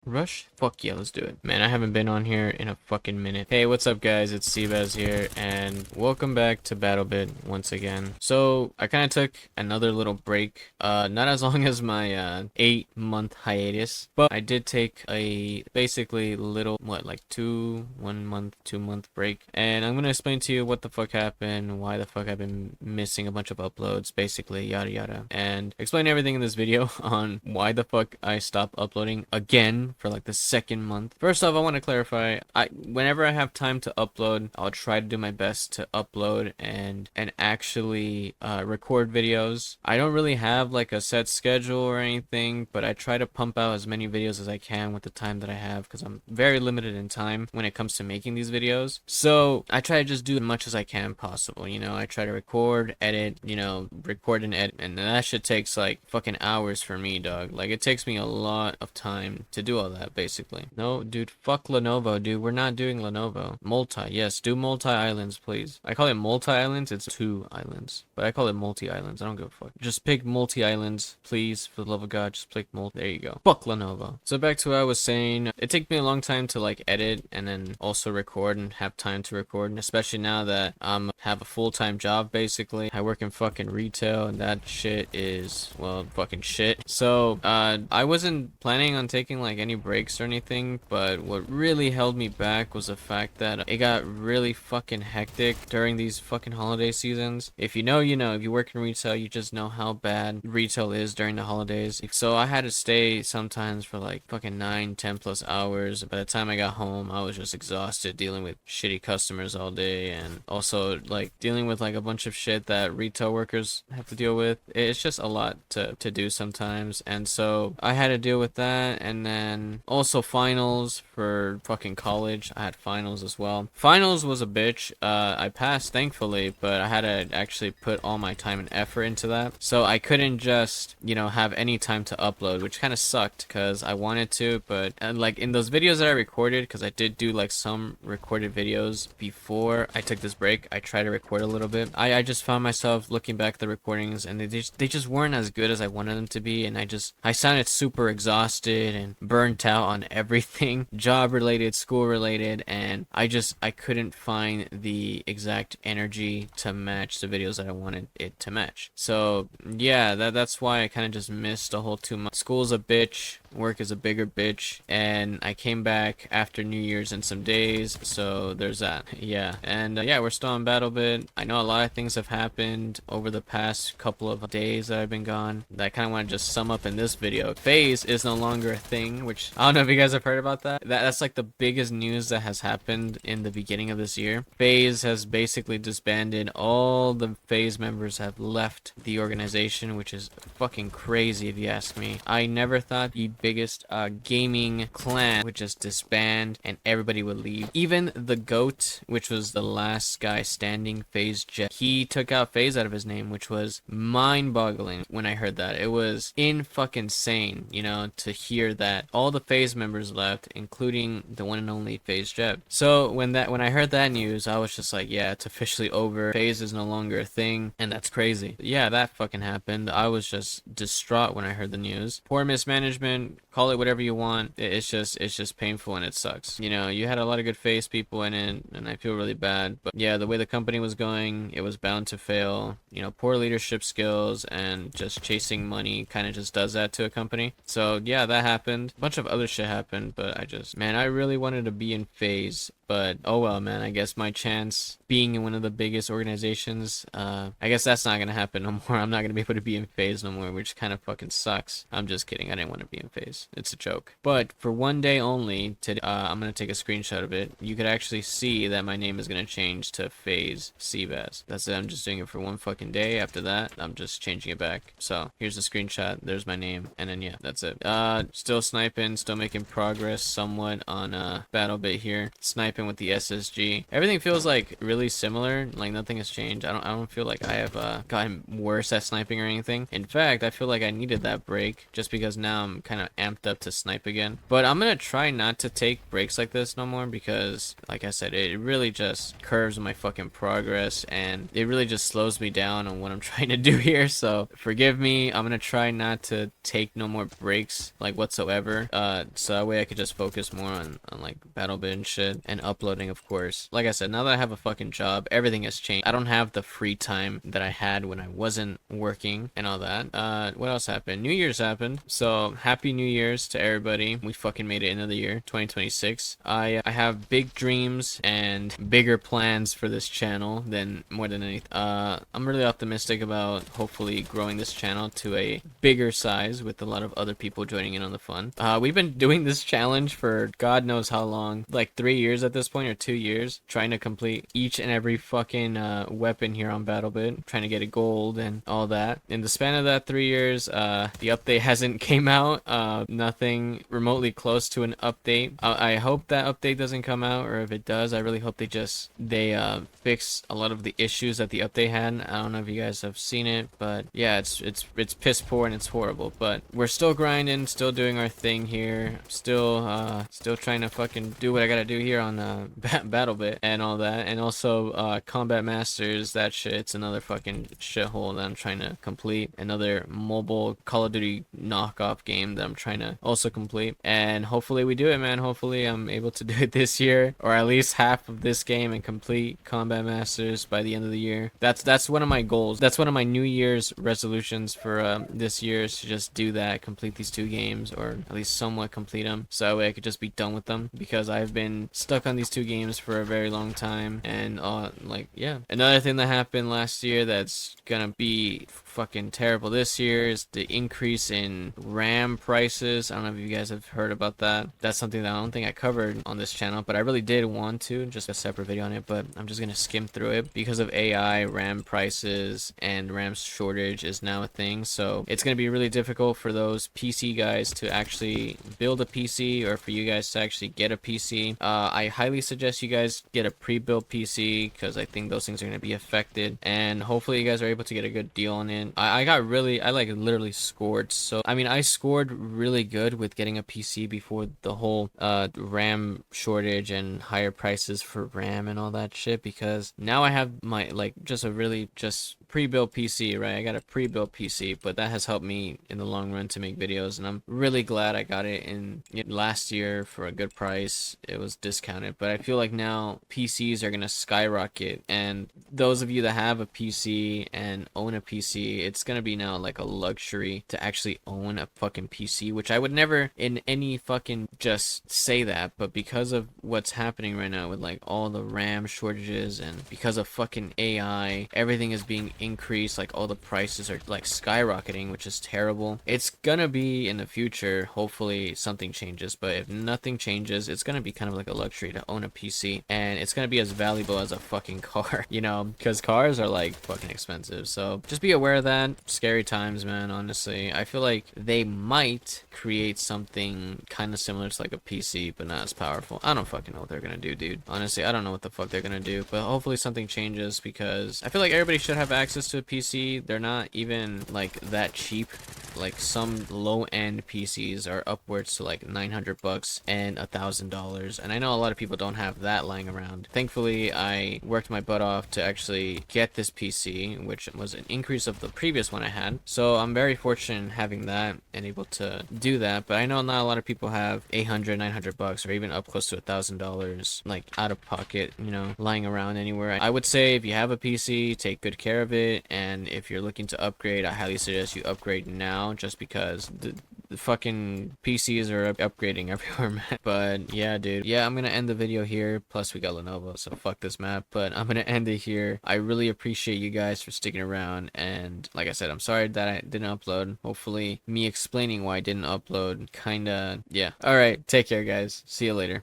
Rush? Fuck yeah, let's do it. Man, I haven't been on here in a fucking minute. Hey, what's up guys? It's Seabaz here, and welcome back to BattleBit once again. So, I kind of took another little break. Not as long as my 8-month hiatus, but I did take a basically little, like 1 month, 2 month break. And I'm gonna explain to you what the fuck happened, why the fuck I've been missing a bunch of uploads, basically, yada yada. And explain everything in this video on why the fuck I stopped uploading again for like the second month. First off, I want to clarify, whenever I have time to upload, I'll try to do my best to upload and actually record videos. I don't really have like a set schedule or anything, but I try to pump out as many videos as I can with the time that I have, because I'm very limited in time when it comes to making these videos. So I try to just do as much as I can possible, you know. I try to record, edit, you know, record and edit, and that shit takes like fucking hours for me, dog. Like, it takes me a lot of time to do all that, basically. No, dude, fuck Lenovo, dude. We're not doing Lenovo. Multi, yes, do multi-islands, please. I call it multi-islands, it's 2 islands. But I call it multi-islands, I don't give a fuck. Just pick multi-islands, please, for the love of God, just pick multi. There you go. Fuck Lenovo. So back to what I was saying, it took me a long time to like edit and then also record and have time to record, and especially now that have a full-time job, basically. I work in fucking retail, and that shit is, well, fucking shit. So, I wasn't planning on taking like any breaks or anything, but what really held me back was the fact that it got really fucking hectic during these fucking holiday seasons. If you know, you know. If you work in retail, you just know how bad retail is during the holidays. So I had to stay sometimes for like fucking 9, 10+ hours. By the time I got home, I was just exhausted dealing with shitty customers all day, and also like dealing with like a bunch of shit that retail workers have to deal with. It's just a lot to do sometimes, and so I had to deal with that. And then also finals for fucking college. I had finals as well. Finals was a bitch. I passed, thankfully, but I had to actually put all my time and effort into that, so I couldn't just, you know, have any time to upload, which kind of sucked because I wanted to. But like in those videos that I recorded, because I did do like some recorded videos before I took this break, I tried to record a little bit. I just found myself looking back at the recordings, and they just weren't as good as I wanted them to be, and I sounded super exhausted and burnt out on everything, job related, school related, and I couldn't find the exact energy to match the videos that I wanted it to match. So yeah, that's why I kind of just missed a whole 2 months. School's a bitch, work is a bigger bitch, and I came back after New Year's and some days, so there's that. Yeah, and yeah, we're still on BattleBit. I know a lot of things have happened over the past couple of days that I've been gone that I kind of want to just sum up in this video. FaZe is no longer a thing, which I don't know if you guys have heard about that. That's like the biggest news that has happened in the beginning of this year. FaZe has basically disbanded. All the FaZe members have left the organization, which is fucking crazy if you ask me. I never thought the biggest gaming clan would just disband and everybody would leave. Even the GOAT, which was the last guy standing, FaZe Jet, he took out FaZe out of his name, which was mind-boggling when I heard that. It was fucking insane, you know, to hear that all the FaZe members left, including the one and only FaZe Jet. So when I heard that news, I was just like, yeah, it's officially over. FaZe is no longer a thing, and that's crazy. Yeah, that fucking happened. I was just distraught when I heard the news. Poor mismanagement, call it whatever you want. It's just painful, and it sucks. You know, you had a lot of good FaZe people in it, and I feel really bad. But yeah, the way the company was going, it was bound to fail. You know, poor leadership skills and just chasing money kind of just does that to a company. So yeah, that happened. A bunch of other shit happened, but man, I really wanted to be in FaZe. But oh well, man, I guess my chance being in one of the biggest organizations, I guess that's not gonna happen no more. I'm not gonna be able to be in FaZe no more, which kind of fucking sucks. I'm just kidding. I didn't want to be in FaZe. It's a joke. But for one day only, today, I'm gonna take a screenshot of it. You could actually see that my name is gonna change to FaZe Seabaz. That's it. I'm just doing it for one fucking day. After that, I'm just changing it back. So here's the screenshot. There's my name, and then yeah, that's it. Still sniping, still making progress somewhat on BattleBit here. Sniping sniping with the SSG. Everything feels like really similar, like nothing has changed. I don't feel like I have gotten worse at sniping or anything. In fact, I feel like I needed that break just because now I'm kind of amped up to snipe again. But I'm gonna try not to take breaks like this no more because, like I said, it really just curves my fucking progress and it really just slows me down on what I'm trying to do here. So forgive me. I'm gonna try not to take no more breaks like whatsoever. So that way I could just focus more on like BattleBit and shit and uploading, of course. Like I said, now that I have a fucking job, everything has changed. I don't have the free time that I had when I wasn't working and all that. What else happened? New Year's happened. So happy New Year's to everybody. We fucking made it another year, 2026. I have big dreams and bigger plans for this channel than more than anything. I'm really optimistic about hopefully growing this channel to a bigger size with a lot of other people joining in on the fun. We've been doing this challenge for God knows how long, like 3 years at this point or 2 years, trying to complete each and every fucking weapon here on BattleBit, trying to get a gold and all that. In the span of that 3 years, the update hasn't came out. Nothing remotely close to an update. I hope that update doesn't come out, or if it does, I really hope they fix a lot of the issues that the update had. I don't know if you guys have seen it, but yeah, it's piss poor and it's horrible. But we're still grinding, still doing our thing here, still trying to fucking do what I gotta do here on BattleBit and all that, and also Combat Masters. That shit's another fucking shithole that I'm trying to complete. Another mobile Call of Duty knockoff game that I'm trying to also complete, and hopefully we do it, man. Hopefully I'm able to do it this year, or at least half of this game, and complete Combat Masters by the end of the year. That's one of my goals. That's one of my New Year's resolutions for this year, is to just do that, complete these 2 games, or at least somewhat complete them, so that way I could just be done with them, because I've been stuck on these 2 games for a very long time. And like, yeah, another thing that happened last year that's gonna be fucking terrible this year is the increase in RAM prices. I don't know if you guys have heard about that. That's something that I don't think I covered on this channel, but I really did want to, just a separate video on it, but I'm just gonna skim through it. Because of AI, RAM prices and RAM shortage is now a thing, so it's gonna be really difficult for those PC guys to actually build a PC, or for you guys to actually get a PC. I highly suggest you guys get a pre-built PC, because I think those things are gonna be affected, and hopefully you guys are able to get a good deal on it. I like literally scored. So I mean, I scored really good with getting a PC before the whole RAM shortage and higher prices for RAM and all that shit, because now I have my like just a really just pre-built PC, right? I got a pre-built PC, but that has helped me in the long run to make videos, and I'm really glad I got it in last year for a good price. It was discounted, but I feel like now PCs are gonna skyrocket, and those of you that have a PC and own a PC, it's gonna be now like a luxury to actually own a fucking PC, which I would never in any fucking just say that, but because of what's happening right now with like all the RAM shortages, and because of fucking AI, everything is being increased. Like all the prices are like skyrocketing, which is terrible. It's gonna be in the future, hopefully something changes, but if nothing changes, it's gonna be kind of like a luxury to own a PC, and it's gonna be as valuable as a fucking car, you know, because cars are like fucking expensive. So just be aware of that. Scary times, man. Honestly, I feel like they might create something kind of similar to like a PC, but not as powerful. I don't fucking know what they're gonna do, dude. Honestly, I don't know what the fuck they're gonna do, but hopefully something changes, because I feel like everybody should have access to a PC. They're not even like that cheap. Like some low-end PCs are upwards to like $900 and $1,000, and I know a lot of people don't have that lying around. Thankfully, I worked my butt off to actually get this PC, which was an increase of the previous one I had. So I'm very fortunate in having that and able to do that. But I know not a lot of people have $800, $900, or even up close to $1,000 like out of pocket, you know, lying around anywhere. I would say if you have a PC, take good care of it, and if you're looking to upgrade, I highly suggest you upgrade now, just because the fucking PCs are upgrading everywhere, man. But yeah, dude. Yeah, I'm gonna end the video here. Plus, we got Lenovo, so fuck this map. But I'm gonna end it here. I really appreciate you guys for sticking around. And like I said, I'm sorry that I didn't upload. Hopefully, me explaining why I didn't upload kinda, yeah. Alright, take care, guys. See you later.